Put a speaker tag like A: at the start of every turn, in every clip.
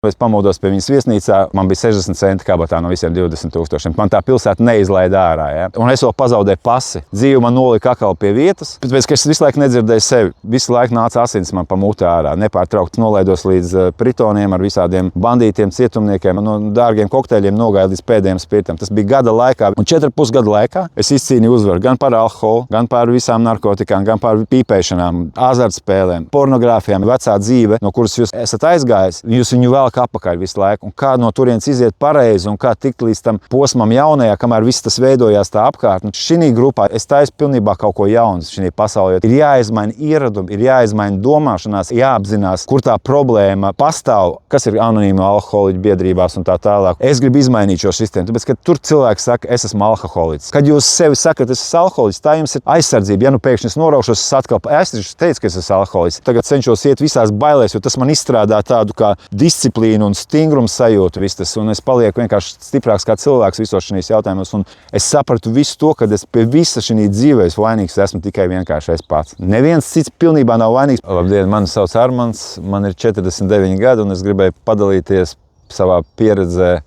A: Es pamodos pie viņas viesnīcā, man bija 60 centi kabatā no visiem 20 000. Man tā pilsēta neizlaida ārā. Ja? Un es vēl pazaudēju pasi. Dzīve man nolika atkal pie vietas, bet pēc, ka es visu laiku nedzirdēju sevi. Visu laiku nāca asins man pa mutē ārā. Nepārtraukti nolaidos līdz pritoniem ar visādiem bandītiem, cietumniekiem. No dārgiem kokteļiem nogāju līdz pēdējiem spirtam. Tas bija gada laikā. Un 4,5 gadu laikā es izcīnīju uzvaru gan par alkoholu, gan par visām narkotikām, gan par pīpēšanām, azartspēlēm, pornogrāfijām. Vecā dzīve, no kuras jūs esat aizgājis, jūs viņu vēl apakaļ visu laiku, un kā no turienes iziet pareizi, un kā tikt līdz tam posmam jaunajā, kamēr viss tas veidojās tā apkārt. Un šī grupā es taisu pilnībā kaut ko jaunu šī pasaulē. Ir jāizmaina ieradumi, ir jāizmaina domāšanās, jāapzinās, kur tā problēma pastāv, kas ir anonīma alkoholiķu biedrībās un tā tālāk. Es gribu izmainīt šo sistēmu, tāpēc, ka tur cilvēki saka, es esmu alkoholiķis. Kad jūs sevi sakat, es esmu alkoholiķis, tā jums ir aizsardzība. Ja nu pēkšņi es noraušos, es atkal teicu, ka es esmu alkoholiķis. Tagad cenšos iet visās bailēs, jo tas man izstrādā tādu kā disciplīnu un stingrums sajūtu viss tas, un es palieku vienkārši stiprāks kā cilvēks visos šīs jautājumos, un es sapratu visu to, ka es pie visa šī dzīvē vainīgs esmu tikai vienkārši es pats. Neviens cits pilnībā nav vainīgs. Labdien, mani sauc Armands, man ir 49 gadi, un es gribēju padalīties savā pieredzē,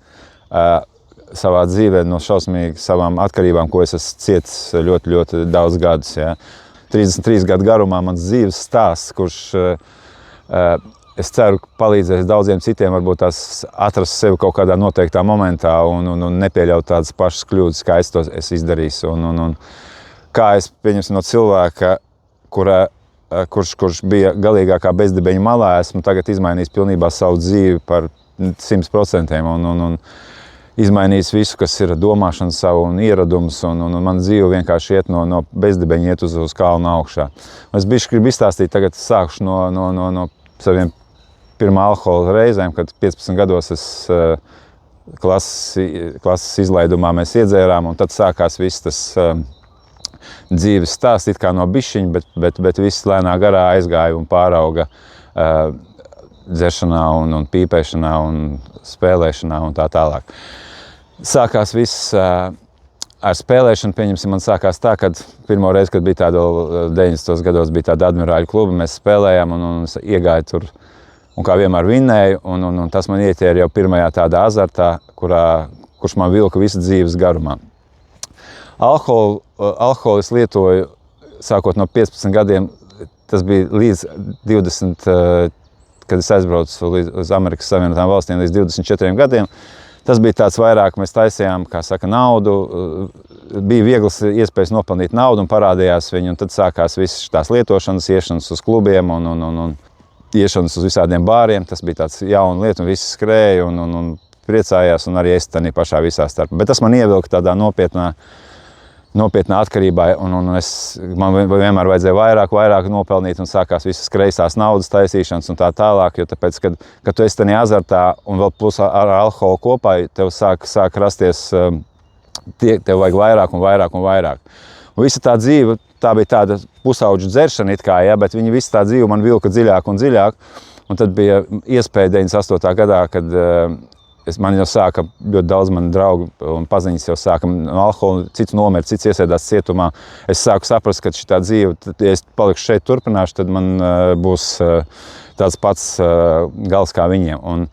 A: savā dzīvē no šausmīgi savām atkarībām, ko es esmu cietis ļoti, ļoti daudz gadus. Ja. 33 gadu garumā mans dzīves stāsts, kurš es ceru, ka palīdzēs daudziem citiem varbūt tās atrast sevi kaut kādā noteiktā momentā un nepieļaut tādas pašas kļūdas, kā es to izdarīju. Un kā es pieņemsim no cilvēka, kurš bija galīgākā bezdibeņa malā, esmu tagad izmainījis pilnībā savu dzīvi par 100% un izmainījis visu, kas ir domāšana savu un ieradums, un man dzīve vienkārši iet no bezdibeņa iet uz kalnu augšā. Es bišķi gribu izstāstīt, tagad sākšu no saviem pirmā alkohola reizēm, kad 15 gados es klases izlaidumā mēs iedzērām, un tad sākās viss tas dzīves stāsts, it kā no bišķiņa, bet viss lēnā garā aizgāja un pārauga dzeršanā un pīpēšanā un spēlēšanā un tā tālāk. Sākās viss ar spēlēšanu, pieņemsim, man sākās tā, kad pirmo reizi, kad bija tāda 90. gados, bija tāda admirāļu kluba, mēs spēlējām un iegāju tur. Un kā vienmēr vinnēju, un tas man ieķēra jau pirmajā tādā azartā, kurš man vilka visu dzīves garumā. Alkoholu es lietoju sākot no 15 gadiem, tas bija līdz 20, kad es aizbraucu uz Amerikas Savienotām valstīm līdz 24 gadiem. Tas bija tāds vairāk, mēs taisījām, kā saka, naudu, bija vieglas iespējas nopelnīt naudu un parādījās viņu, un tad sākās visas tās lietošanas, iešanas uz klubiem un iešanas uz visādiem bāriem. Tas bija tāds jauna lieta, un visi skrēja un priecājās, un arī es tādā pašā visā starpā. Bet tas man ievilka tādā nopietnā atkarībā, un man vienmēr vajadzēja vairāk nopelnīt, un sākās visas kreisās naudas taisīšanas un tā tālāk, jo tāpēc, kad tu esi tādā azartā un vēl plus ar alkoholu kopā, tev sāk rasties, tev vajag vairāk un vairāk. Un visa tā dzīve, tā bija tāda pusauģu dzeršana it kā, ja, bet visa tā dzīve man vilka dziļāk un dziļāk, un tad bija iespēja 98. gadā, kad man jau sāka ļoti daudz mani draugi un paziņas jau sāka no alkohola, cits nomira, cits iesēdās cietumā. Es sāku saprast, ka šitā dzīve, ja es palikšu šeit turpināšu, tad man būs tāds pats gals kā viņiem. Un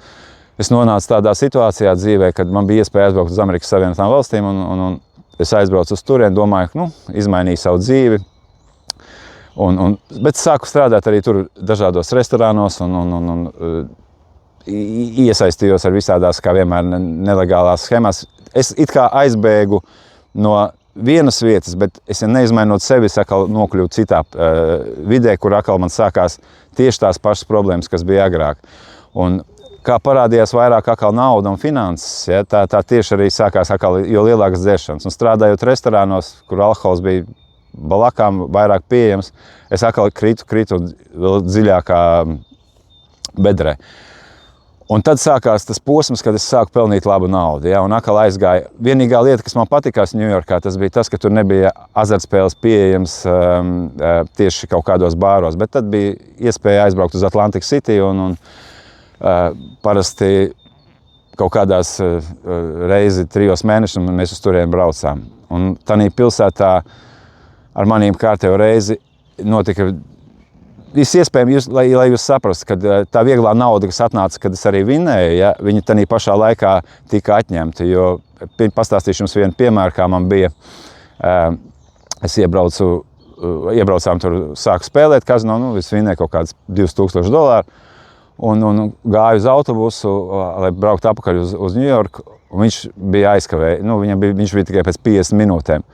A: es nonācu tādā situācijā dzīvē, kad man bija iespēja aizbraukt uz Amerikas Savienotām valstīm, un es aizbraucu uz turieni, domāju, izmainīju savu dzīvi. Bet sāku strādāt arī tur dažādos restorānos un iesaistījos ar visādās, kā vienmēr, nelegālās schēmās. Es it kā aizbēgu no vienas vietas, bet es neizmainot sevi, es atkal nokļuvu citā vidē, kur atkal man sākās tieši tās pašas problēmas, kas bija agrāk. Un kā parādījās vairāk atkal nauda un finanses, ja, tā tieši arī sākās atkal, jo lielākas dzeršanas. Un strādājot restorānos, kur alkohols bija balakām vairāk pieejams, es atkal kritu vēl dziļākā bedrē. Un tad sākās tas posms, kad es sāku pelnīt labu naudu, ja, un atkal aizgāju. Vienīgā lieta, kas man patikās Ņujorkā, tas bija tas, ka tur nebija azartspēles pieejams tieši kaut kādos bāros, bet tad bija iespēja aizbraukt uz Atlantic City un parasti kaut kādās reizi 3 mēnešus mēs uz turieni braucām. Un tādā pilsētā ar manīm kārtējo reizi notika viss iespējams, lai jūs saprastu, ka tā vieglā nauda, kas atnāca, kad es arī vinēju, ja, viņa tajā pašā laikā tika atņemta. Jo pastāstīšu jums vienu piemēru, kā man bija. Es iebraucām tur, sāku spēlēt kazino, es vinēju kaut kāds $2000 un gāju uz autobusu, lai brauktu atpakaļ uz Ņujorku. Viņš bija aizkavējis, viņš bija tikai pēc 50 minūtēm.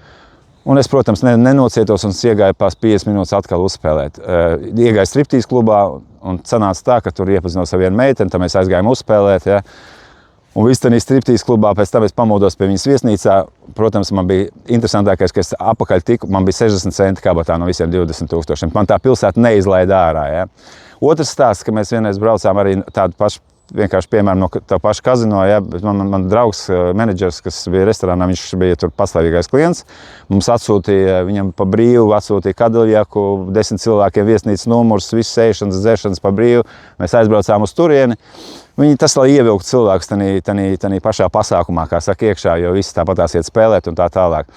A: Un es, protams, nenocietos un iegāju pēc 50 minūtes atkal uzspēlēt. Iegāju striptīz klubā un sanāca tā, ka tur iepazinos ar vienu meiteni, tad mēs aizgājām uzspēlēt. Ja. Un viss tajā striptīz klubā, pēc tam es pamodos pie viņas viesnīcā. Protams, man bija interesantākais, ka es apakaļ tiku, man bija 60 centi kabatā no visiem 20,000. Man tā pilsēta neizlaida ārā. Ja. Otrs stāsts, ka mēs vienreiz braucām arī tādu pašu, vienkārši piemēram no tā paša kazino, ja, bet man draugs, menedžers, kas bija restorānā, viņš bija tur pastāvīgais klients, mums atsūtīja, viņam pa brīvu atsūtīja kadiljaku, 10 cilvēkiem viesnīcas numurs, viss ēšanas, dzeršanas pa brīvu, mēs aizbraucām uz turieni. Tas, lai ievilktu cilvēkus tanī pašā pasākumā, kā saka, iekšā, jo visi tāpatās iet spēlēt un tā tālāk.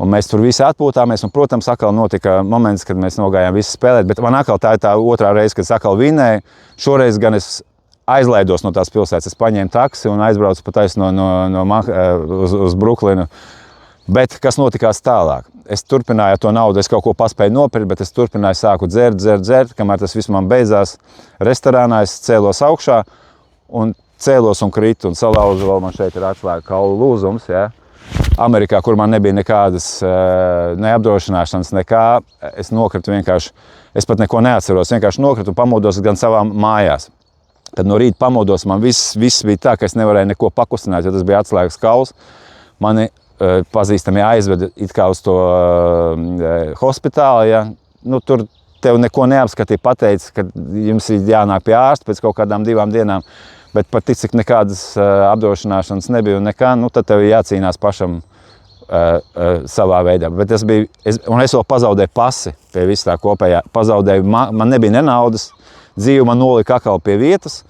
A: Un mēs tur visi atpūtāmies, un, protams, atkal notika moments, kad mēs nogājām visi spēlēt, bet man atkal tā ir tā otrā reize, kad es atkal vinēju. Šoreiz gan es aizlaidos no tās pilsētas, es paņēmu taksi un aizbraucu pataisno uz Bruklinu. Bet kas notikās tālāk? Es turpināju to naudu, es kaut ko paspēju nopirkt, bet es turpināju sāku dzert, kamēr tas viss man beidzās. Restorānā es cēlos augšā un cēlos un kritu un salauzu, vēl man šeit ir atslēga kaulu lūzums, ja? Amerikā, kur man nebija nekādas neapdrošināšanas, nekā, es nokritu vienkārši, es pat neko neatceros, vienkārši nokritu un pamodos gan savā mājās. Tad no rīta pamodos, man viss bija tā, ka es nevarēju neko pakustināt, jo tas bija atslēgas kauls. Mani pazīstamie aizveda it kā uz to hospitāli, ja. Tur tev neko neapskatīja, pateica, ka jums ir jānāk pie ārsta pēc kaut kādām 2 dienām, bet pat tik, cik nekādas apdrošināšanas nebija un nekā, tad tev ir jācīnās pašam savā veidā. Bet es vēl pazaudēju pasi pie viss tā kopējā. Pazaudēju, man nebija ne naudas, dzīve man nolika atkal pie vietas.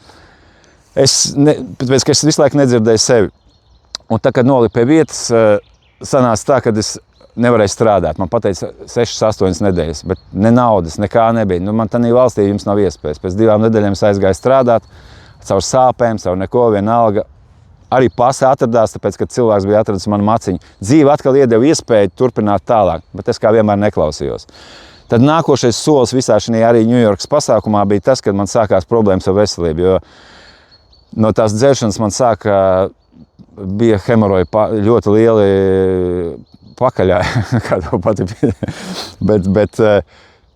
A: Tāpēc, ka es visu laiku nedzirdēju sevi. Un tā, kad nolika pie vietas, sanāca tā, ka es nevarēju strādāt. Man pateica 6-8 nedēļas, bet ne naudas, nekā nebija. Man tādā valstī jums nav iespējas. Pēc 2 nedēļām es aizgāju strādāt, caur sāpēm, caur neko, vienalga. Arī pasi atradās, tāpēc, ka cilvēks bija atradis manu maciņu. Dzīve atkal iedeva iespēju turpināt tālāk, bet es kā vienmēr neklausījos. Tad nākošais solis visā šajā arī Ņujorkas pasākumā bija tas, kad man sākās problēmas ar veselību, jo no tās dzeršanas man bija hemoroji ļoti lieli pakaļā, kā to pati bija. Bet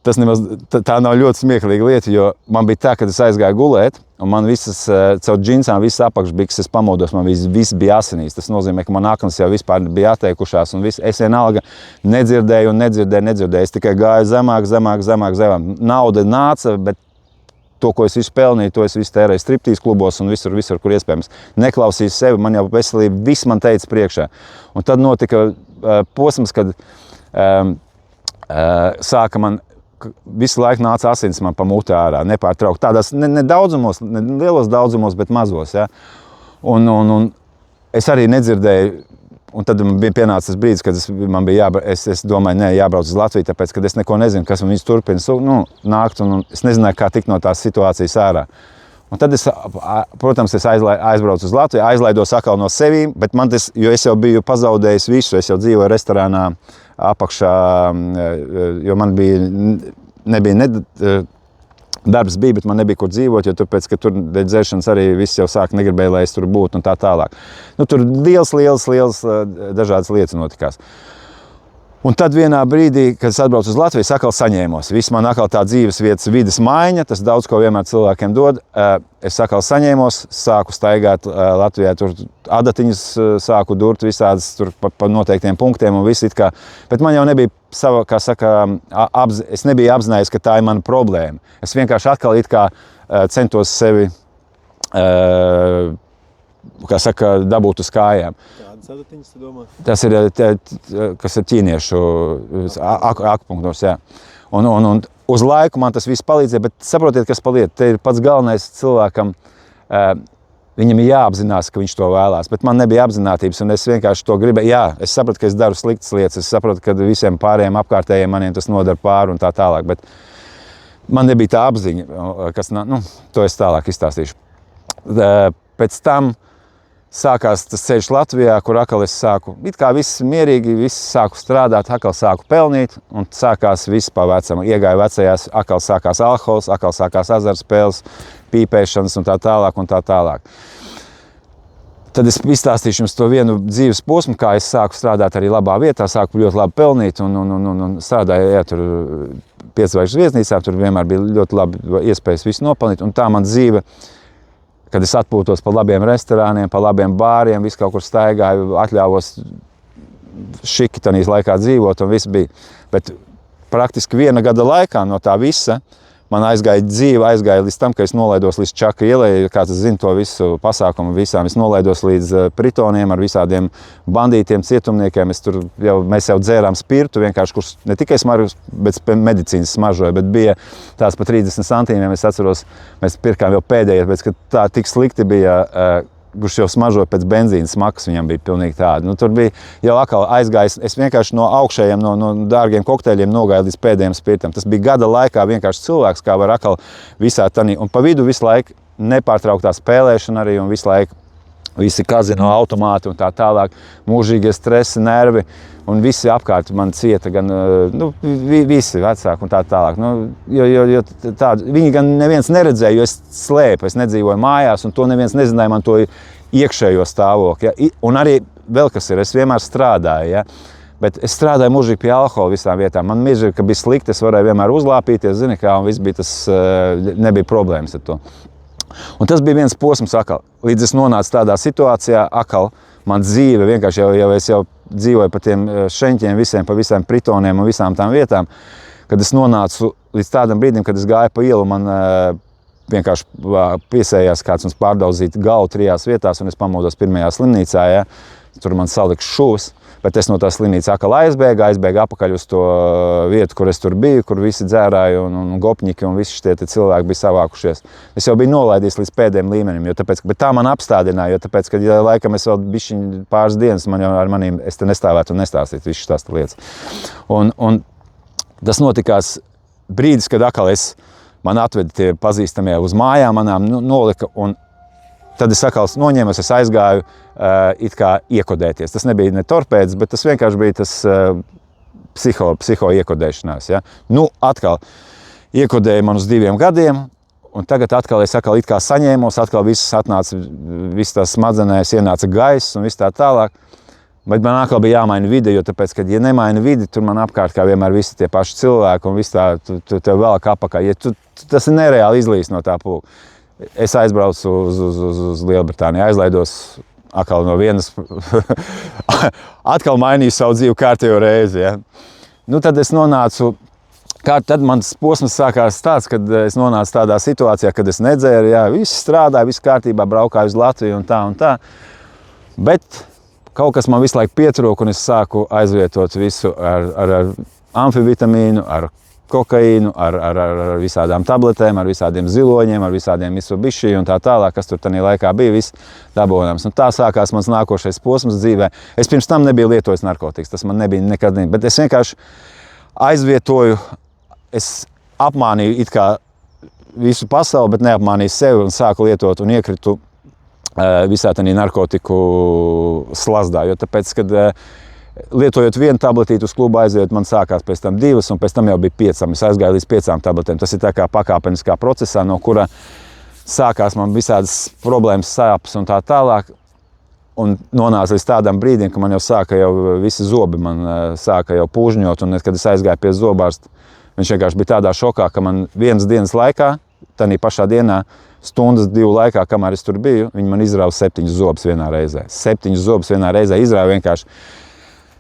A: tas nemaz, tā nav ļoti smieklīga lieta, jo man bija tā, kad es aizgāju gulēt, un man visas, caur džinsām, visas apakšbikses pamodos, man viss bija asinīs. Tas nozīmē, ka man aknas jau vispār bija atteikušās, un es vienalga nedzirdēju. Es tikai gāju zemāk. Nauda nāca, bet to, ko es visu pelnīju, to es visu tērēju striptīs klubos un visur, kur iespējams. Neklausīju sevi, man jau veselība, viss man teica priekšā. Un tad notika posms, kad sāka man visu laiku nāca asins man pa mutē ārā, nepārtraukt. Tādās ne daudzumos, ne lielos daudzumos, bet mazos. Ja? Un es arī nedzirdēju, un tad bija pienācis brīdis, kad man bija es domāju, jābrauc uz Latviju, tāpēc, kad es neko nezinu, kas man viņus turpina nākt, un es nezināju, kā tikt no tās situācijas ārā. Un tad protams, es aizbraucu uz Latviju, aizlaidos atkal no sevīm, bet jo es jau biju pazaudējis visu, es jau dzīvoju restorānā apakšā, jo man darbs bija, bet man nebija kur dzīvot, jo tāpēc, ka tur dēļ dzeršanas arī viss jau sāk negribēja, lai es tur būtu un tā tālāk. Tur liels dažādas lietas notikās. Un tad vienā brīdī, kad es atbraucu uz Latviju, es atkal saņēmos. Viss man atkal tā dzīves vietas vides maiņa, tas daudz ko vienmēr cilvēkiem dod. Es atkal saņēmos, sāku staigāt Latvijā, tur adatiņas sāku durt visādas tur pa noteiktiem punktiem un viss it kā. Bet man jau nebija sava, kā saka, es nebiju apzinājies, ka tā ir mana problēma. Es vienkārši atkal it kā centos sevi, kā saka, dabūt uz kājām.
B: Sadatiņas, tu domā?
A: Tas ir, kas ir ķīniešu akupunktos, jā. Un uz laiku man tas viss palīdzēja, bet saprotiet, kas paliek. Te ir pats galvenais cilvēkam, viņam ir jāapzinās, ka viņš to vēlās, bet man nebija apzinātības, un es vienkārši to gribēju. Jā, es sapratu, ka es daru sliktas lietas, es sapratu, ka visiem pārējiem apkārtējiem maniem tas nodara pāri un tā tālāk, bet Man nebija tā apziņa, kas, to es tālāk izstāstīšu. Pēc tam sākās tas ceļš Latvijā, kur atkal es sāku, it kā viss mierīgi, viss sāku strādāt, atkal sāku pelnīt, un sākās viss pa vecam. Iegāju vecajās, atkal sākās alkohols, atkal sākās azartspēles, pīpēšanas un tā tālāk un tā tālāk. Tad es izstāstīšu jums to vienu dzīves posmu, kā es sāku strādāt arī labā vietā, sāku ļoti labi pelnīt un strādāju, tur 5 zvaigžņu viesnīcā, tur vienmēr bija ļoti labi iespējas visu nopelnīt, un tā man dzīve, kad es atpūtos pa labiem restorāniem, pa labiem bāriem, visu kaut kur staigāju, atļāvos šiki tanīs laikā dzīvot, un viss bija. Bet praktiski 1 gada laikā no tā visa man aizgāja līdz tam, ka es nolaidos līdz Čaka ielai, kāds zina to visu pasākumu visām. Es nolaidos līdz Pritoniem ar visādiem bandītiem, cietumniekiem. Mēs jau dzērām spirtu, vienkārši, kurš ne tikai smaržoja, bet medicīnas smaržoja, bet bija tās pa 30 centīmiem. Es atceros, mēs pirkām jau pēdējais, bet kad tā tik slikti bija, kurš jau smaržoja pēc benzīna smakas, viņam bija pilnīgi tāda. Tur bija jau atkal aizgājis, es vienkārši no augšējiem, no dārgiem kokteļiem nogāju līdz pēdējiem spirtam. Tas bija gada laikā vienkārši cilvēks, kā var atkal visā tanī. Un pa vidu visu laiku nepārtrauktā spēlēšana arī, un visu laiku visi kazino automāti un tā tālāk, mūžīgie stresi, nervi, un visi apkārt man cieta, gan visi vecāki un tā tālāk. Jo viņi gan neviens neredzēja, jo es slēpu, es nedzīvoju mājās, un to neviens nezināja man to iekšējo stāvokli. Ja? Un arī vēl kas ir, es vienmēr strādāju, ja? Bet es strādāju mūžīgi pie alkohola visām vietām. Man mīžīgi, ka bija slikti, es varēju vienmēr uzlāpīties, zini kā, un viss bija tas, nebija problēmas ar to. Un tas bija viens posms atkal. Līdz es nonācu tādā situācijā, atkal man dzīve vienkārši es jau dzīvoju pa tiem šeņķiem visiem, pa visiem Pritoniem un visām tām vietām, kad es nonācu līdz tādam brīdim, kad es gāju pa ielu, man vienkārši piesējās kāds mums pārdaudzīt galvu 3 vietās, un es pamodos pirmajā slimnīcā, ja? Tur man saliks šūs. Bet es no tās slimnīcas atkal aizbēgu apakaļ uz to vietu, kur es tur biju, kur visi dzērāja un gopņiki un visi šie cilvēki bija savākušies. Es jau biju nolaidījis līdz pēdējiem līmenim, bet tā man apstādināja, jo tāpēc, kad laikam es vēl bišķiņ pāris dienas, man jau ar manīm, es te nestāvētu un nestāstītu visu tās lietas. Un tas notikās brīdis, kad atkal man atveda tie pazīstamie uz mājām, manām nolika, un tad es atkal noņēmos, es aizgāju it kā iekodēties. Tas nebija ne torpēds, bet tas vienkārši bija tas psiho iekodēšanās. Ja? Atkal iekodēja man uz 2 gadiem, un tagad atkal es it kā saņēmos, atkal viss atnāca, viss tās smadzenēs ienāca gaiss un viss tā tālāk. Bet man atkal bija jāmaina vide, jo tāpēc, kad ja nemaina vidi, tur man apkārt kā vienmēr visi tie paši cilvēki un viss tā, tu tev velk apakaļ. Ja tas ir nereāli izlīst no tā pulka. Es aizbraucu uz Lielbritāniju, aizlaidos atkal no vienas, atkal mainīju savu dzīvi kārtējo reizi. Ja? Tad es nonācu, tad mans posms sākās tāds, kad es nonācu tādā situācijā, kad es nedzēru, ja, viss strādāja, viss kārtībā, braukāju uz Latviju un tā. Bet kaut kas man visu laiku pietrūka, un es sāku aizvietot visu ar amfivitamīnu, ar kokaīnu, ar visādām tabletēm, ar visādiem ziloņiem, ar visādiem Mitsubishi un tā tālāk, kas tur tajā laikā bija, viss dabūjams. Un tā sākās mans nākošais posms dzīvē. Es pirms tam nebiju lietojis narkotikas, tas man nebija nekad, bet es vienkārši aizvietoju, es apmānīju it kā visu pasauli, bet neapmānīju sevi un sāku lietot un iekritu visā tajā narkotiku slazdā, jo tāpēc, kad lietojot 1 tabletīti uz klubu aiziet, man sākās pēc tam 2, un pēc tam jau bija 5. Es aizgāju līdz 5 tabletēm. Tas ir tā kā pakāpeniskā procesā, no kura sākās man visādas problēmas, sāpes un tā tālāk. Un nonāca līdz tādam brīdim, ka man jau sāka visi zobi, man sāka jau pūžņot, un kad es aizgāju pie zobārsta, viņš vienkārši bija tādā šokā, ka man 1 dienas laikā, tādā pašā dienā, 1-2 laikā, kamēr es tur biju, viņi man izrāva 7 zobus vienā reizē. 7 zobus vienā reizē izrāva vienkārši.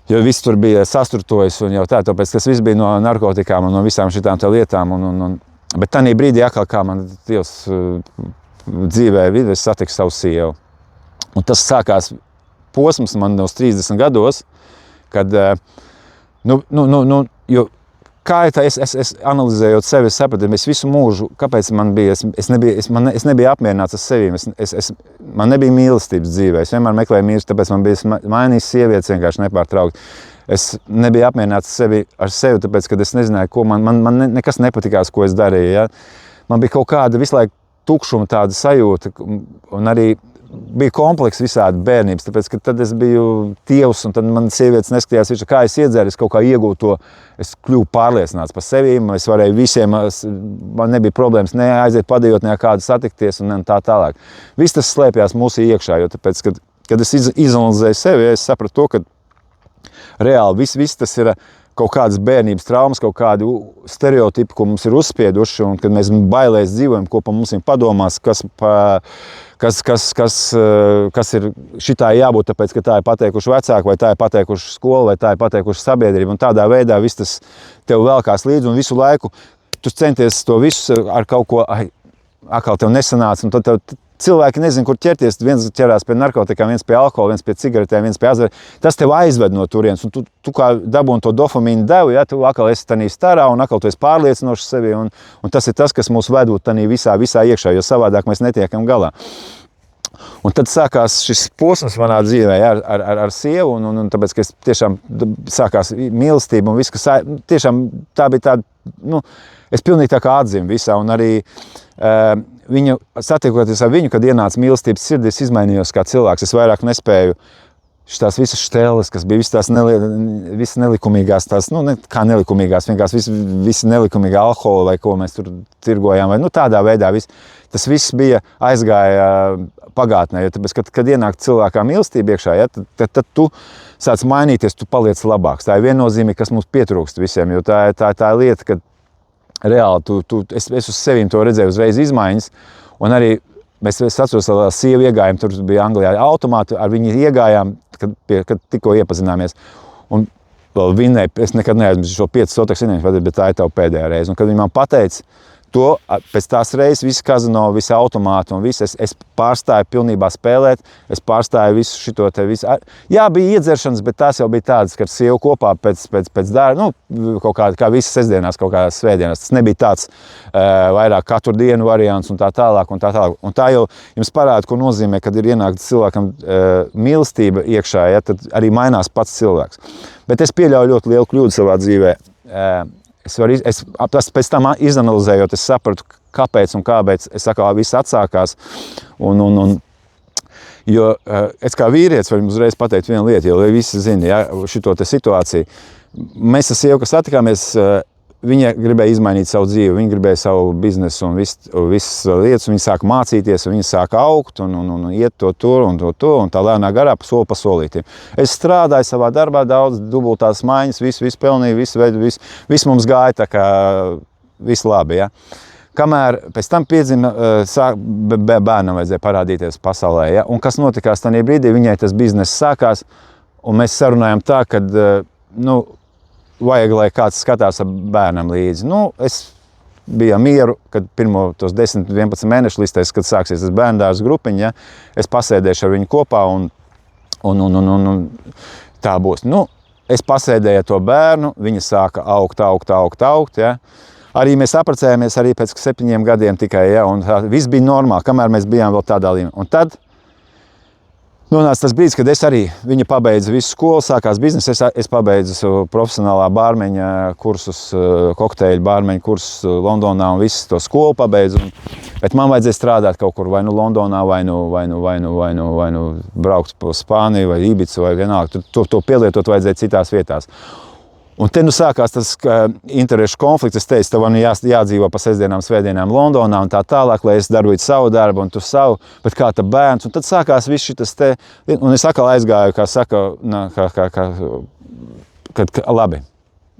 A: Jo viss tur bija sastrutojis un jau tā, tāpēc tas viss bija no narkotikām un no visām šitām lietām. Bet tajā brīdī, kā man Dievs dzīvē vidē, es satiku savu sievu. Un tas sākās posms man uz 30 gados, kad, jo kā ir tā, es analizējot sevi, es sapratu, es visu mūžu, kāpēc man bija, es nebiju apmierināts ar sevi, man nebija mīlestības dzīvē, es vienmēr meklēju mīlestību, tāpēc man bija mainījis sievietes vienkārši nepārtraukti. Es nebiju apmierināts ar sevi, tāpēc, ka es nezināju, ko man nekas nepatikās, ko es darīju. Ja? Man bija kaut kāda visu laiku tukšuma tāda sajūta, un arī bija komplekss visādi bērnības, tāpēc, ka tad es biju tievs, un tad man sievietes neskatījās, kā es iedzēru, es kaut kā iegūtu to, es kļuvu pārliecināts par sevi, es varēju visiem, man nebija problēmas ne aiziet padējot, ne kādu satikties, un tā tālāk. Viss tas slēpjās mūsu iekšā, jo tāpēc, kad es izanalizēju sevi, es sapratu to, ka reāli viss tas ir kaut kādas bērnības traumas, kaut kādi stereotipi, ko mums ir uzspieduši, un kad mēs bailēs dzīvojam, ko pa mums padomās, kas ir šitā jābūt, tāpēc, ka tā ir pateikuši vecāki, vai tā ir pateikuši skola, vai tā ir pateikuši sabiedrība, un tādā veidā viss tas tev velkās līdzi, un visu laiku tu centies to visu ar kaut ko, atkal tev nesanāca, un tad tev cilvēki nezin, kur ķerties. Viens ķerās pie narkotikām, viens pie alkohola, viens pie cigaretēm, viens pie azara. Tas tev aizved no turienes, un tu kā dabūni to dopamīnu devu, ja, tu atkal esi tanī starā, un atkal tu esi pārliecinošs sevi, un tas ir tas, kas mūs vedot tanī visā iekšā, jo savādāk mēs netiekam galā. Un tad sākās šis posms manā dzīvē ar sievu, un tāpēc, ka es tiešām sākās mīlestība, un viss, kas tiešām tā bija tāda, es pilnīgi tā kā atzimu visā, un arī viņu, satiekoties ar viņu, kad ienāca mīlestības sirdī, es izmainījos kā cilvēks. Es vairāk nespēju šitās visas šteles, kas bija visas visas nelikumīgās, kā nelikumīgās, vienkārši visi nelikumīgi alkoholi, vai ko mēs tur tirgojām, vai tādā veidā tas viss bija aizgāja pagātnē, jo tāpēc, kad ienāk cilvēkā mīlestība iekšā, ja, tad tu sāc mainīties, tu paliec labāks. Tā ir viennozīmīgi, kas mums pietrūkst visiem, jo tā ir lieta, ka reāli, es uz sevīm to redzēju uzreiz izmaiņas, un arī es atceros, ar sievu iegājām, tur bija Anglijā automāti, ar viņu iegājām, kad tikko iepazināmies, un vēl vinnēja, es nekad neaizmirsu šo 5 sotakas vienības, bet tā ir tava pēdējā reize, un kad viņi man pateica to, pēc tās reizes visi kazino, visi automāti un viss, es pārstāju pilnībā spēlēt, es pārstāju visu šito te visu. Jā, bija iedzeršanas, bet tās jau bija tādas, kad sievu kopā pēc darba, kaut kā visas sestdienās, kaut kādās svētdienās. Tas nebija tāds vairāk katru dienu variants un tā tālāk. Un tā jau jums parāda, ko nozīmē, kad ir ienākts cilvēkam mīlestība iekšā, ja, tad arī mainās pats cilvēks. Bet es pieļauju ļoti lielu kļūdu savā dzīvē. Tas pēc tam izanalizējot, es sapratu, kāpēc un kāpēc es viss atsākās. Jo es kā vīrietis varu uzreiz pateikt vienu lietu, jo visi zina, ja, šito te situāciju. Mēs ar sievu, kas satikāmies, viņa gribēja izmainīt savu dzīvi, viņa gribēja savu biznesu un visas lietas. Viņa sāka mācīties, viņa sāka augt un iet to tur un tā lēnā garā soli pa solītim. Es strādāju savā darbā, daudz dubultās maiņas, visu pelnīju, viss mums gāja tā kā viss labi. Ja. Kamēr pēc tam piedzima, bērnam vajadzēja parādīties pasaulē. Ja. Un kas notikās tajā brīdī, viņai tas bizness sākās, un mēs sarunājām tā, kad, vajag, lai kāds skatās ar bērnam līdzi. Es biju mieru, kad pirmo tos 10-11 mēnešu listēs, kad sāksies tas bērndārs grupiņa, ja, es pasēdēšu ar viņu kopā un tā būs. Es pasēdēju to bērnu, viņa sāka augt, ja. Arī mēs apprecējāmies arī pēc 7 gadiem tikai, ja, un viss bija normāli, kamēr mēs bijām vēl tādā līmenī. Un tad nonāca tas brīdis, kad viņa pabeidza visu skolu, sākās biznesa, es pabeidzu profesionālā bārmeņa kursus, kokteļu bārmeņa kursus Londonā un visu to skolu pabeidzu. Bet man vajadzēja strādāt kaut kur vai Londonā, vai braukt pa Spāniju, vai Ibicu, vai vienalga. To pielietot vajadzēja citās vietās. Un te sākās tas interešu konflikts. Es teicu, tev jādzīvo pa sestdienām, svētdienām Londonā un tā tālāk, lai es darītu savu darbu un tu savu, bet kā tā bērns. Un tad sākās viss šitas te, un es atkal aizgāju, kā saka, labi,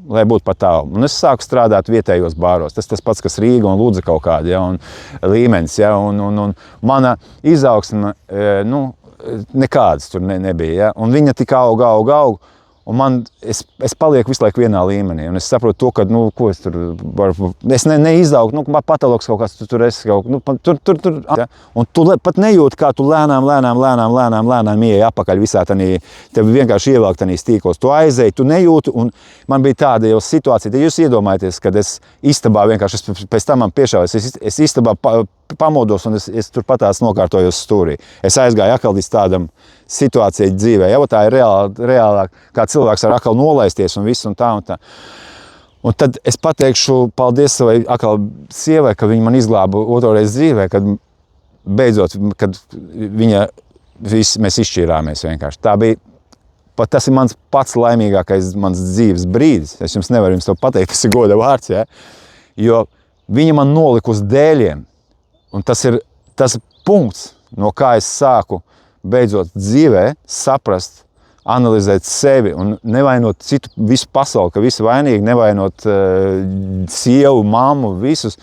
A: lai būtu pat tālu. Un es sāku strādāt vietējos bāros. Tas pats, kas Rīga un Ludza kaut kāda, ja, un līmenis, ja, un mana izaugsme, nekādas tur nebija, ja, un viņa tik aug. Un es palieku visu laiku vienā līmenī, un es saprotu to, ka, ko es tur varu, es neizaugu, patologs kaut kāds, tur esi kaut, tur, ja? Un tu pat nejūti, kā tu lēnām ieej apakaļ visā tanī, tev vienkārši ievelk tanīs tīklos, tu aizēji, tu nejūti, un man bija tāda jau situācija, tad jūs iedomājaties, kad es istabā vienkārši, pēc tam man piešāvās, es istabā pamodos un es turpatās nokārtojos stūrī. Es aizgāju atkal līdz tādam situācijai dzīvē. Ja, tā ir reālāk, kā cilvēks var atkal nolaisties un viss un tā. Un tad es pateikšu paldies savai atkal sievai, ka viņa man izglāba otroreiz dzīvē, kad beidzot, kad mēs izšķīrāmies vienkārši. Tā bija, tas ir mans pats laimīgākais mans dzīves brīdis. Es jums nevaru to pateikt, tas ir goda vārds, ja? Jo viņa man nolika uz dēļiem. Un tas ir tas punkts, no kā es sāku beidzot dzīvē saprast, analizēt sevi un nevainot citu visu pasauli, ka visi vainīgi, nevainot sievu, mammu, visus.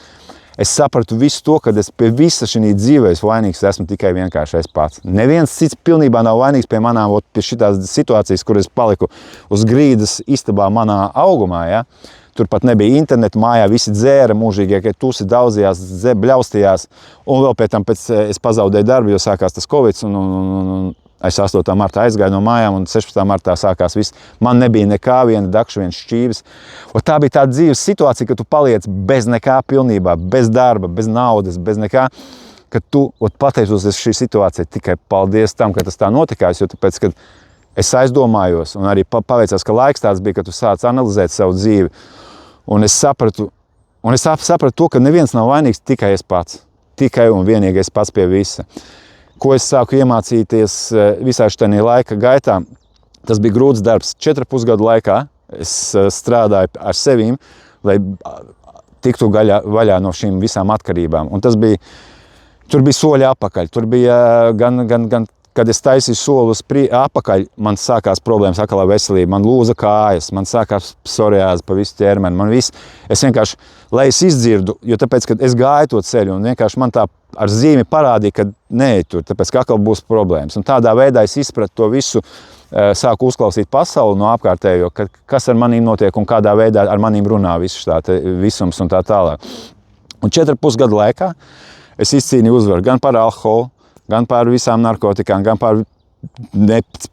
A: Es sapratu visu to, ka es pie visa šī dzīvē vainīgs esmu tikai vienkārši es pats. Neviens cits pilnībā nav vainīgs pie manām, pie šitās situācijas, kur es paliku uz grīdas istabā manā augumā, ja? Tur pat nebija interneta mājā, visi dzēra mūžīgie, ka tusi daudzījās, bļaustījās. Un vēl pēc tam es pazaudēju darbu, jo sākās tas Covid. Un es 8. martā aizgāju no mājām un 16. martā sākās viss. Man nebija nekā, viena dakša, viens šķīvis. Un tā bija tāda dzīves situācija, ka tu paliec bez nekā pilnībā, bez darba, bez naudas, bez nekā. Ka tu pateicoties šī situācija tikai paldies tam, ka tas tā notikās, jo tāpēc, kad es aizdomājos un arī paveicās, ka laiks tāds bija, ka tu sāc analizēt savu dzīvi. Un es sapratu to, ka neviens nav vainīgs, tikai es pats. Tikai un vienīgi es pats pie visa. Ko es sāku iemācīties visā šajā laika gaitā, tas bija grūts darbs. 4,5 gadu laikā es strādāju ar sevīm, lai tiktu vaļā no šīm visām atkarībām. Un tur bija soļi apakaļ. Tur bija gan kad es taisīju soli uz apakaļ, man sākās problēmas atkal ar veselību. Man lūza kājas, man sākās psoriāze pa visu ķermeni. Es vienkārši, lai es izdzirdu, jo tāpēc, kad es gāju to ceļu un vienkārši man tā ar zīmi parādīja, ka neej tur, tāpēc, ka atkal būs problēmas. Un tādā veidā es izpratu to visu, sāku uzklausīt pasauli no apkārtējo, kas ar manīm notiek un kādā veidā ar manīm runā viss tā visums un tā tālāk. Un 4,5 gadu laikā es izcīnīju uzvaru gan par alkoholu, gan par visām narkotikām, gan par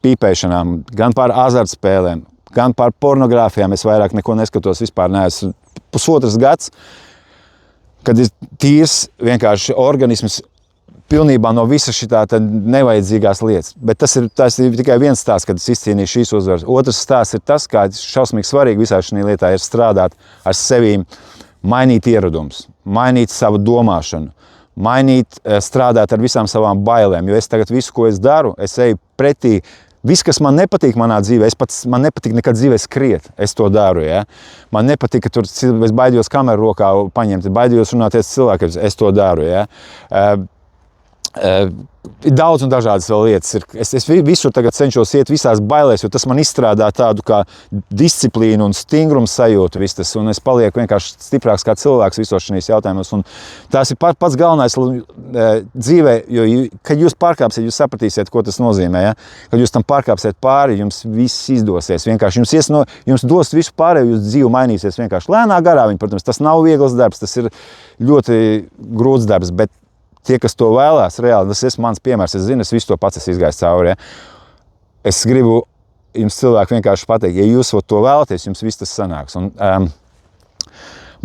A: pīpēšanām, gan par azartspēlēm, gan par pornogrāfijām. Es vairāk neko neskatos, vispār neesmu. 1,5 gads, kad ir tīrs vienkārši organisms pilnībā no visa šitā nevajadzīgās lietas. Bet tas ir tikai viens stāsts, kad es izcīnīju šīs uzvaras. Otrs stāsts ir tas, kā šausmīgi svarīgi visā šī lietā ir strādāt ar sevīm, mainīt ieradumus, mainīt savu domāšanu, strādāt ar visām savām bailēm, jo es tagad visu, ko es daru, es eju pretī. Viss, kas man nepatīk manā dzīvē, man nepatīk nekad dzīvē skriet, es to daru, ja? Man nepatīk, ka tur es baidījos kameru rokā paņemt, baidījos runāties cilvēkiem, es to daru, ja? Ir daudz un dažādas vēl lietas. Es visur tagad cenšos iet visās bailēs, jo tas man izstrādā tādu kā disciplīnu un stingrumu sajūtu vistas, un es palieku vienkārši stiprāks kā cilvēks visos šīs jautājumos. Un tās ir pats galvenais dzīvē, jo, kad jūs pārkāpsiet, jūs sapratīsiet, ko tas nozīmē. Ja? Kad jūs tam pārkāpsiet pāri, jums viss izdosies. Vienkārši jums dos visu pārējo, jūs dzīve mainīsies vienkārši lēnā garā. Protams, tas nav viegls darbs, tas ir ļoti grūts darbs, bet tie, kas to vēlās, reāli, tas ir mans piemērs. Es zinu, es visu to pats esmu izgājis cauri. Ja? Es gribu jums cilvēku vienkārši pateikt, ja jūs to vēlaties, jums viss tas sanāks. Un,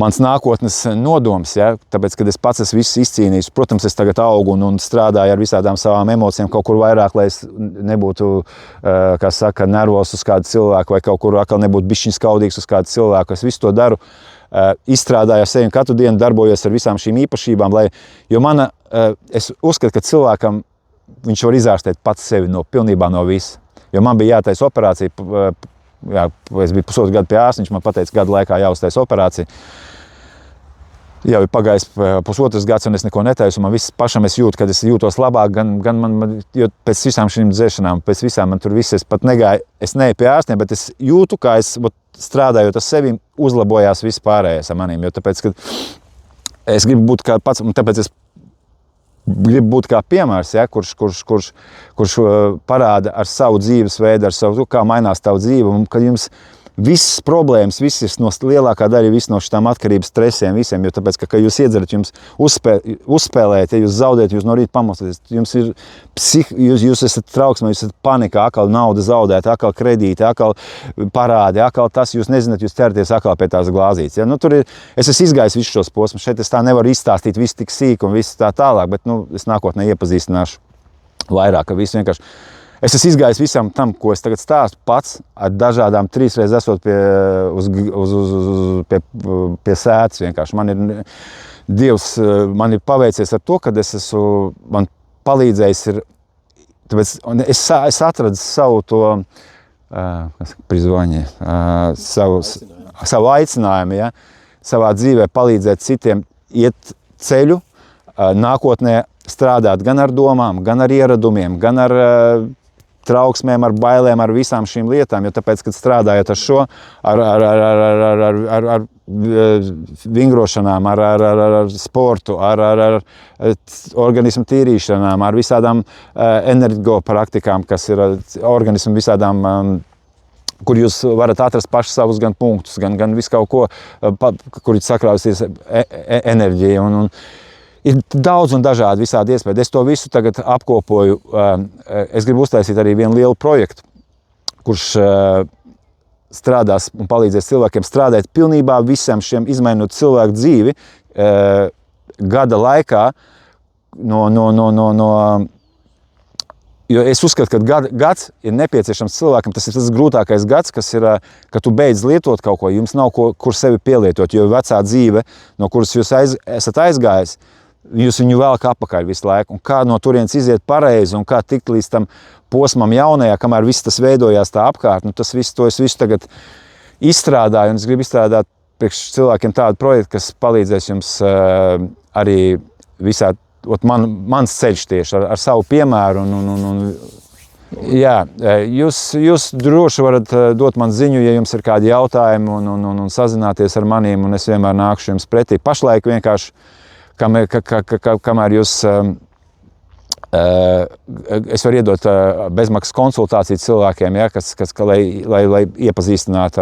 A: mans nākotnes nodoms, ja? Tāpēc, kad es pats esmu visu izcīnījis, protams, es tagad augu un strādāju ar visādām savām emocijām kaut kur vairāk, lai es nebūtu, kā saka, nervos uz kādu cilvēku vai kaut kur atkal nebūtu bišķiņ skaudīgs uz kādu cilvēku. Es visu to daru. Izstrādāju ar sevi un katru dienu darbojos ar visām šīm īpašībām, jo es uzskatu, ka cilvēkam viņš var izārstēt pats sevi pilnībā no visa. Jo man bija jātaisa operācija, es biju 1,5 gadu pie ārsta, viņš man pateica, gadu laikā jāuztaisa operācija. Jau ir pagājis 1,5 gads, un es neko netaisu, un man viss pašam es jūtu, kad es jūtos labāk, jo pēc visām šīm dzēšanām, pēc visām man tur viss, es pat negāju, es neeju pie ārstiem, bet es jūtu, kā es strādājot ar sevi, uzlabojās viss pārējais ar manīm, jo tāpēc, ka es gribu būt kā pats, un tāpēc es gribu būt kā piemērs, ja, kurš parāda ar savu dzīvesveidu, ar savu, kā mainās tavu dzīve, un kad jums visas problēmas, visas no lielākā daļa no šitām atkarības stresiem visiem, jo tāpēc, ka jūs iedzerat, jums uzspēlējat, ja jūs zaudējat, jūs no rīta pamosties, jums ir jūs esat trauksmē, jūs esat panikā, atkal nauda zaudēta, atkal kredīti, atkal parādi, atkal tas, jūs nezināt, jūs ķerties atkal pie tās glāzītes. Ja? Nu, tur ir, es esmu izgājis visus šos posmus, šeit es tā nevaru izstāstīt visu tik sīk un visu tā tālāk, bet es nākotnē iepazīstināšu vairāk, ka visu vienkārši. Es esmu izgājis visam tam, ko es tagad stāstu pats, ar dažādām 3 reizes esot pie sētas vienkārši. Dievs man ir paveicies ar to, kad man palīdzējis ir, tāpēc es atradu savu to, savu aicinājumu, ja, savā dzīvē palīdzēt citiem iet ceļu, nākotnē strādāt gan ar domām, gan ar ieradumiem, gan ar trauksmēm, ar bailēm, ar visām šīm lietām, jo tāpēc, kad strādājot ar šo, ar vingrošanām, ar sportu, ar organismu tīrīšanām, ar visādām energopraktikām, kas ir organismu visādām, kur jūs varat atrast paši savus gan punktus, gan visu kaut ko, kur ir sakrājusies enerģija. Ir daudz un dažādi visādi iespējas. Es to visu tagad apkopoju. Es gribu uztaisīt arī vienu lielu projektu, kurš strādās un palīdzēs cilvēkiem strādāt pilnībā visam šiem, izmainot cilvēku dzīvi gada laikā. Jo es uzskatu, ka gads ir nepieciešams cilvēkam. Tas ir tas grūtākais gads, kas ir, ka tu beidz lietot kaut ko, jums nav kur sevi pielietot, jo vecā dzīve, no kuras jūs esat aizgājis, jūs viņu velk apakaļ visu laiku, un kā no turienes iziet pareizi, un kā tikt līdz tam posmam jaunajā, kamēr viss tas veidojās tā apkārt, tas viss, to es visu tagad izstrādāju, un es gribu izstrādāt priekš cilvēkiem tādu projektu, kas palīdzēs jums arī visā, mans ceļš tieši ar savu piemēru, jā, jūs droši varat dot man ziņu, ja jums ir kādi jautājumi, un sazināties ar maniem, un es vienmēr nākšu jums pretī. Pašlaik vienkārši kamēr jūs, es varu iedot bezmaksas konsultāciju cilvēkiem, ja, lai iepazīstinātu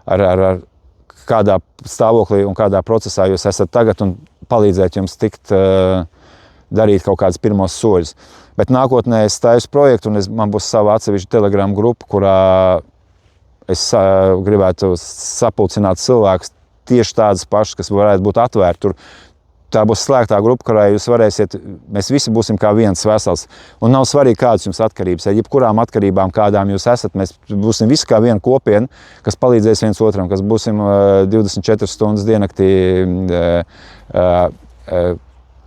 A: ar kādā stāvoklī un kādā procesā jūs esat tagad un palīdzēt jums tikt darīt kaut kādus pirmos soļus. Bet nākotnē es taisu projektu un man būs sava atsevišķa Telegram grupa, kurā es gribētu sapulcināt cilvēkus tieši tādas pašas, kas varētu būt atvērti. Tā būs slēgtā grupa, kurā jūs varēsiet, mēs visi būsim kā viens vesels. Un nav svarīgi, kādas jums atkarības. Ja jebkurām atkarībām, kādām jūs esat, mēs būsim visi kā viena kopiena, kas palīdzēs viens otram, kas būsim 24 stundas diennaktī.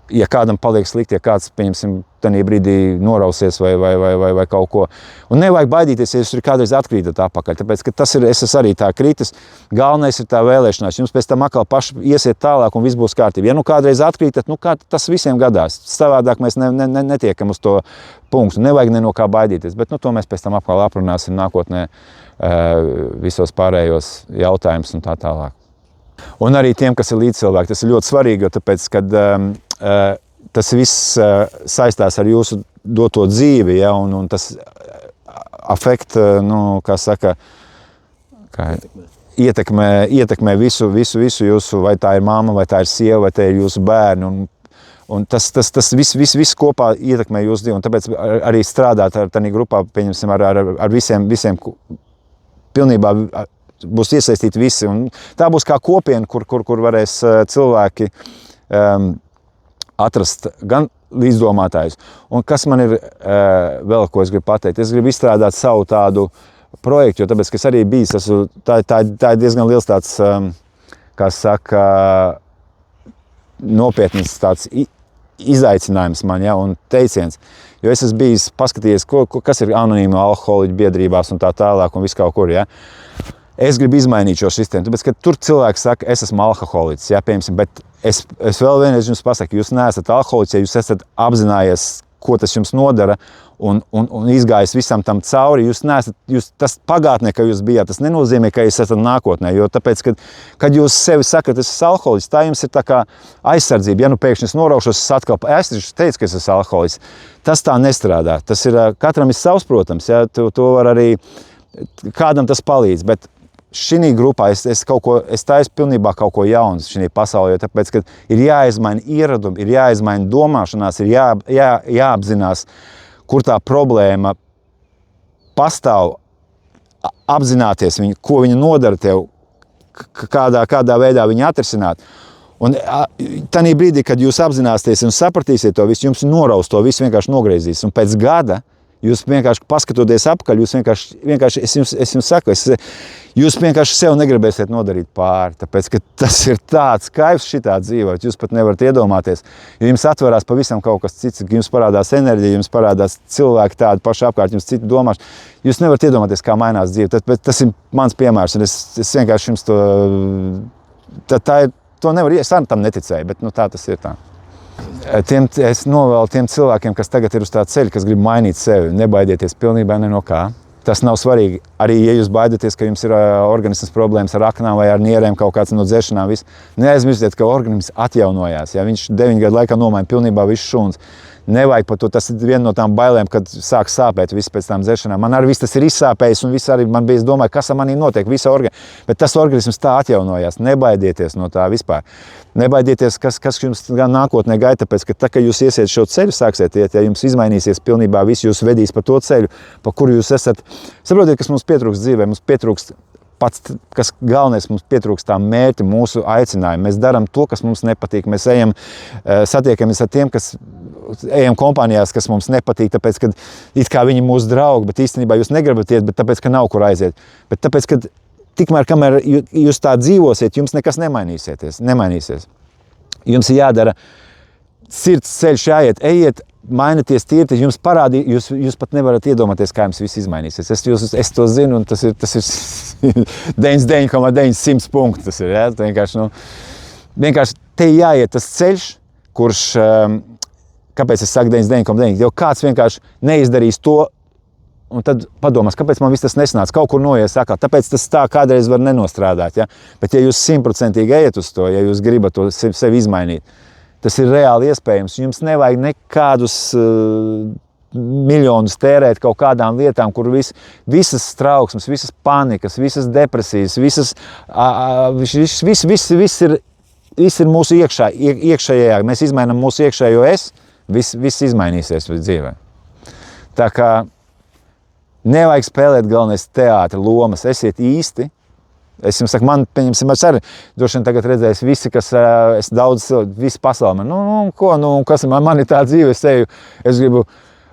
A: Ja kādam paliek slikti, ja kāds, pieņemsim, tajā brīdī norausies vai kaut ko. Un nevajag baidīties, ja jūs kādreiz atkrītat atpakaļ, tāpēc, ka tas ir, es esmu arī tā kritis. Galvenais ir tā vēlēšanās. Jums pēc tam atkal paši iesiet tālāk un viss būs kārtībā. Ja kādreiz atkrītat, tas visiem gadās. Savādāk mēs netiekam uz to punktu. Nevajag ne no kā baidīties, bet to mēs pēc tam atkal aprunāsim nākotnē visos pārējos jautājumus un tā tālāk. Un arī tiem, kas ir līdzcilvēki, tas ir ļoti svarīgi, jo tāpēc, kad tas viss saistās ar jūsu doto dzīvi, ja, un tas afekt, kā saka, ietekmē visu jūsu, vai tā ir mamma, vai tā ir sieva, vai tā ir jūsu bērni, un tas viss kopā ietekmē jūsu dzīvi, un tāpēc arī strādāt ar tādā grupā, pieņemsim, ar visiem pilnībā būs iesaistīti visi, un tā būs kā kopiena, kur varēs cilvēki atrast gan līdzdomātājus. Un kas man ir vēl, ko es gribu pateikt? Es gribu izstrādāt savu tādu projektu, jo tāpēc, ka es arī bijis, tā ir diezgan liels tāds, kā saka, nopietnas tāds izaicinājums man, ja, un teiciens. Jo es esmu bijis paskatījies, kas ir anonīma alkoholiķu biedrībās un tā tālāk un viss kaut kur, ja. Es gribu izmainīt šo sistēmu, tāpēc, ka tur cilvēks saka, es esmu alkoholiķis, ja, piemēram, bet es vēl vienreiz jums pasaku, jūs neesat alkoholiķis, ja jūs esat apzinājies, ko tas jums nodara un izgājis visam tam cauri, tas pagātnē, ka jūs bijāt, tas nenozīmē, ka jūs esat nākotnē, jo tāpēc, kad jūs sevi sakat, es esmu alkoholiķis, tā jums ir tā kā aizsardzība, ja pēkšņi es noraušos, es atkal, es teicu, ka es esmu alkoholiķis, tas tā nestrādā, tas ir, katram ir savs, protams, ja, to var arī kādam tas palīdz, bet šī grupā es taisu pilnībā kaut ko jaunu šī pasaulē, tāpēc, ka ir jāizmaina ieradumi, ir jāizmaina domāšanās, ir jāapzinās, kur tā problēma pastāv, apzināties viņu, ko viņa nodara tev, kādā veidā viņu atrisināt. Un tajā brīdī, kad jūs apzināsieties un sapratīsiet to visu, jums noraus to visu vienkārši nogriezīs. Un pēc gada jūs vienkārši paskatoties apakaļ, jūs vienkārši es jums saku, jūs vienkārši sev negribēsiet nodarīt pāri. Tāpēc, ka tas ir tāds kaifs šitā dzīvot, jūs pat nevarat iedomāties. Jo jums atverās pavisam kaut kas cits, jums parādās enerģija, jums parādās cilvēki tādi paši apkārt, jums citi domāš. Jūs nevarat iedomāties, kā mainās dzīve. Tas ir mans piemērs, un es vienkārši jums to nevaru, es tam neticēju, bet tā tas ir tā. Es novēlu tiem cilvēkiem, kas tagad ir uz tā ceļa, kas grib mainīt sevi, nebaidieties pilnībā ne no kā. Tas nav svarīgi. Arī, ja jūs baidaties, ka jums ir organismas problēmas ar aknām vai ar nierēm, kaut kāds no dzeršanām, neaizmirstiet, ka organisms atjaunojās. Ja viņš 9 gadu laikā nomaina pilnībā visu šūnas. Nevajag par to, tas ir viena no tām bailēm, kad sāk sāpēt viss pēc tām dzeršanām. Man arī viss tas ir izsāpējis un viss arī man bija, es domāju, kas ar manī notiek, visa bet tas organisms tā atjaunojās. Nebaidieties no tā vispār. Nebaidieties, kas jums nākotnē gaida, tāpēc, ka tā, kad jūs iesiet šo ceļu, sāksiet iet, ja jums izmainīsies pilnībā viss, jūs vedīs pa to ceļu, pa kuru jūs esat. Saprotiet, kas mums pietrūkst dzīvē, mums pietrūkst pats, kas galvenais, mums pietrūkst tā mērķa, mūsu aicinājumu. Mēs darām to, kas mums nepatīk. Mēs satiekamies ar tiem, kas ejam kompānijās, kas mums nepatīk, tāpēc, ka it kā viņi mūsu draugi, bet īstenībā jūs negribat iet, bet tāpēc, ka nav kur aiziet. Bet tāpēc, ka tikmēr, kamēr jūs tā dzīvosiet, jums nekas nemainīsies. Jums ir jādara sirds ceļš, ejiet, mainieties tīri, jums parādīs, jūs pat nevarat iedomāties, kā jums viss izmainīsies. Es to zinu, un tas ir 99,900 punkti. Tas ir, ja? Vienkārši te jāiet tas ceļš, kurš, kāpēc es saku 99,9, jo kāds vienkārši neizdarīs to, un tad padomās, kāpēc man viss tas nesanāca, kaut kur noies sakā, tāpēc tas tā kādreiz var nenostrādāt. Ja? Bet ja jūs 100% ejat uz to, ja jūs gribat to sevi izmainīt, tas ir reāli iespējams. Jums nevajag nekādus miljonus tērēt kaut kādām lietām, kur visas trauksmes, visas panikas, visas depresijas, viss ir mūsu iekšējā. Mēs izmainām mūsu iekšējo viss izmainīsies dzīvē. Tā kā nevajag spēlēt galvenais teātra lomas, esiet īsti. Es jums saku, man, pieņemsim, arī droši vien tagad redzējis visi, kas es daudz, visi pasauli. Kas man ir tā dzīve, es gribu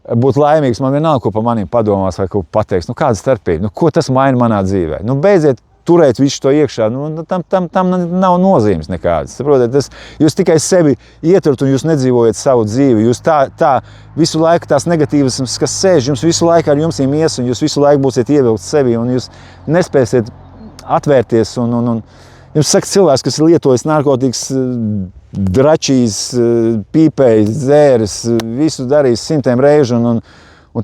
A: būt laimīgs, man vienalga, ko pa manim padomās vai ko pateiks. Kāda starpība? Ko tas maina manā dzīvē? Beidziet turēt visu to iekšā, tam nav nozīmes nekādas. Saprotiet, jūs tikai sevi ieturat un jūs nedzīvojat savu dzīvi. Jūs tā visu laiku tās negatīvas, kas sēž, jums visu laiku ar jums ies un jūs visu laiku būsiet ievilkts sevi un jūs nespēsiet atvērties un jums saka cilvēks, kas ir lietojis narkotikas, dračīs, pīpējis, dzēris, visu darījis 100 reižu un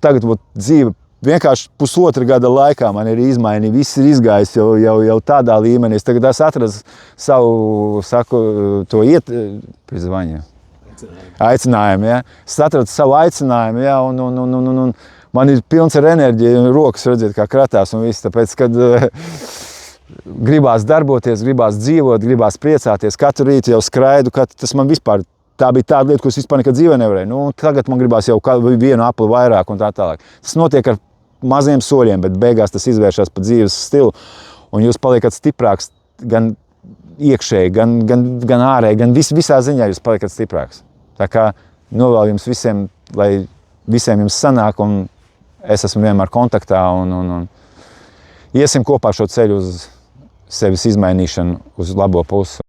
A: tagad dzīve vienkārši pusotra gada laikā man ir izmainīja, viss ir izgājis jau tādā līmenī. Es tagad esmu atradis savu, aicinājumu, ja? Es atradu savu aicinājumu, ja? Un man ir pilns ar enerģiju, un rokas redzēt, kā kratās un viss, tāpēc, kad gribās darboties, gribās dzīvot, gribās priecāties. Katru rītu jau skraidu, tas man vispār, tā bija tāda lieta, ko es vispār nekad dzīvē nevarēju. Tagad man gribās jau vienu apli vairāk un tā tālāk. Tas notiek ar maziem soļiem, bet beigās tas izvēršas pa dzīves stilu. Un jūs paliekat stiprāks gan iekšēji, gan ārēji, gan visā ziņā jūs paliekat stiprāks. Tā kā novēlu jums visiem, lai visiem jums sanāk, un es esmu vienmēr kontaktā, un iesim kopā šo ceļu uz sevis izmainīšanu uz labo pusi.